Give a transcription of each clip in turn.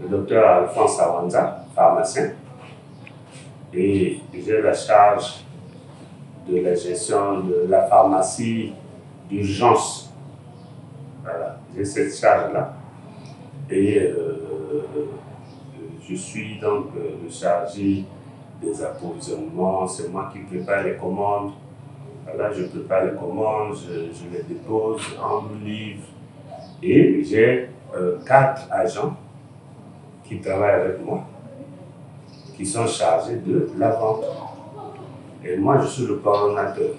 le docteur Alphonse Awanza, pharmacien, et j'ai la charge de la gestion de la pharmacie d'urgence. Voilà, j'ai cette charge-là. Et je suis donc le chargé des approvisionnements, c'est moi qui prépare les commandes. Voilà, je prépare les commandes, je les dépose, on me livre. Et j'ai 4 agents qui travaillent avec moi, qui sont chargés de la vente. Et moi, je suis le coordonnateur.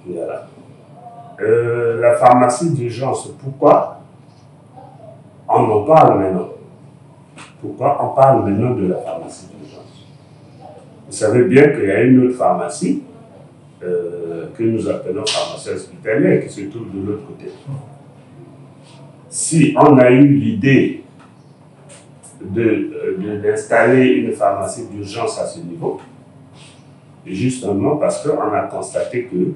Voilà. La pharmacie d'urgence, pourquoi on en parle maintenant? Pourquoi on parle maintenant de la pharmacie d'urgence? Vous savez bien qu'il y a une autre pharmacie que nous appelons pharmacie hospitalière qui se trouve de l'autre côté. Si on a eu l'idée d'installer une pharmacie d'urgence à ce niveau, justement parce qu'on a constaté que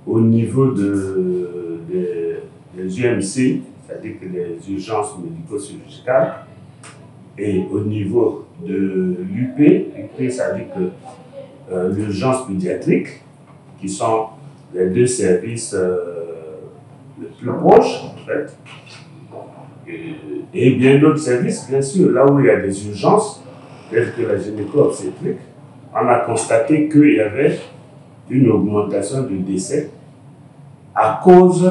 au niveau des UMC, c'est-à-dire que des urgences médico-chirurgicales, et au niveau de l'UP, c'est-à-dire que l'urgence pédiatrique, qui sont les 2 services les plus proches, en fait, et bien d'autres services, bien sûr, là où il y a des urgences, telles que la gynéco-obstétrique, on a constaté qu'il y avait une augmentation de décès à cause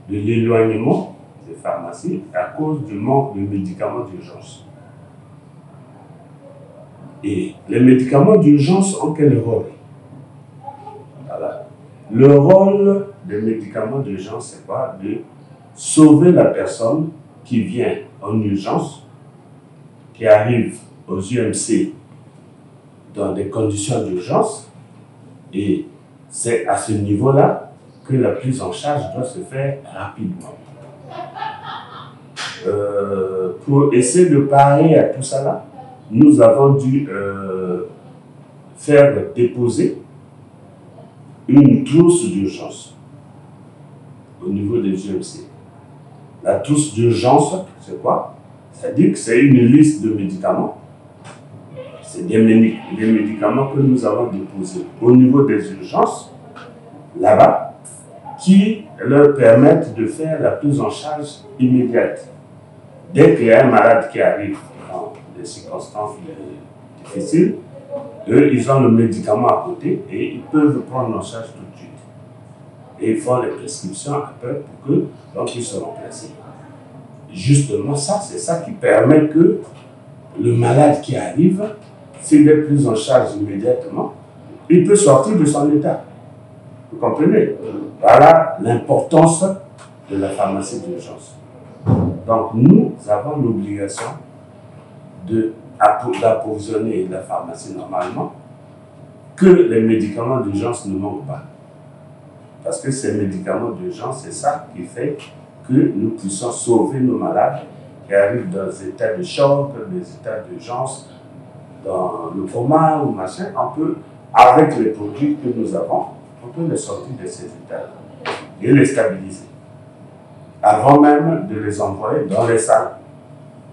de l'éloignement des pharmacies, à cause du manque de médicaments d'urgence. Et les médicaments d'urgence ont quel rôle? Voilà. Le rôle des médicaments d'urgence, c'est quoi? De sauver la personne qui vient en urgence, qui arrive aux UMC dans des conditions d'urgence, et c'est à ce niveau-là que la prise en charge doit se faire rapidement. Pour essayer de parer à tout ça là, nous avons dû faire déposer une trousse d'urgence au niveau des UMC. La trousse d'urgence, c'est quoi? C'est-à-dire que c'est une liste de médicaments. C'est des médicaments que nous avons déposés au niveau des urgences, là-bas, qui leur permettent de faire la prise en charge immédiate. Dès qu'il y a un malade qui arrive dans des circonstances difficiles, eux, ils ont le médicament à côté et ils peuvent le prendre en charge tout de suite. Et ils font les prescriptions après pour que l'on puisse se remplacer. Justement, ça, c'est ça qui permet que le malade qui arrive, s'il est pris en charge immédiatement, il peut sortir de son état. Vous comprenez? Voilà l'importance de la pharmacie d'urgence. Donc, nous avons l'obligation d'approvisionner la pharmacie normalement, que les médicaments d'urgence ne manquent pas. Parce que ces médicaments d'urgence, c'est ça qui fait que nous puissions sauver nos malades qui arrivent dans des états de choc, des états d'urgence, dans le coma ou machin. On peut, avec les produits que nous avons, on peut les sortir de ces états et les stabiliser avant même de les envoyer dans les salles.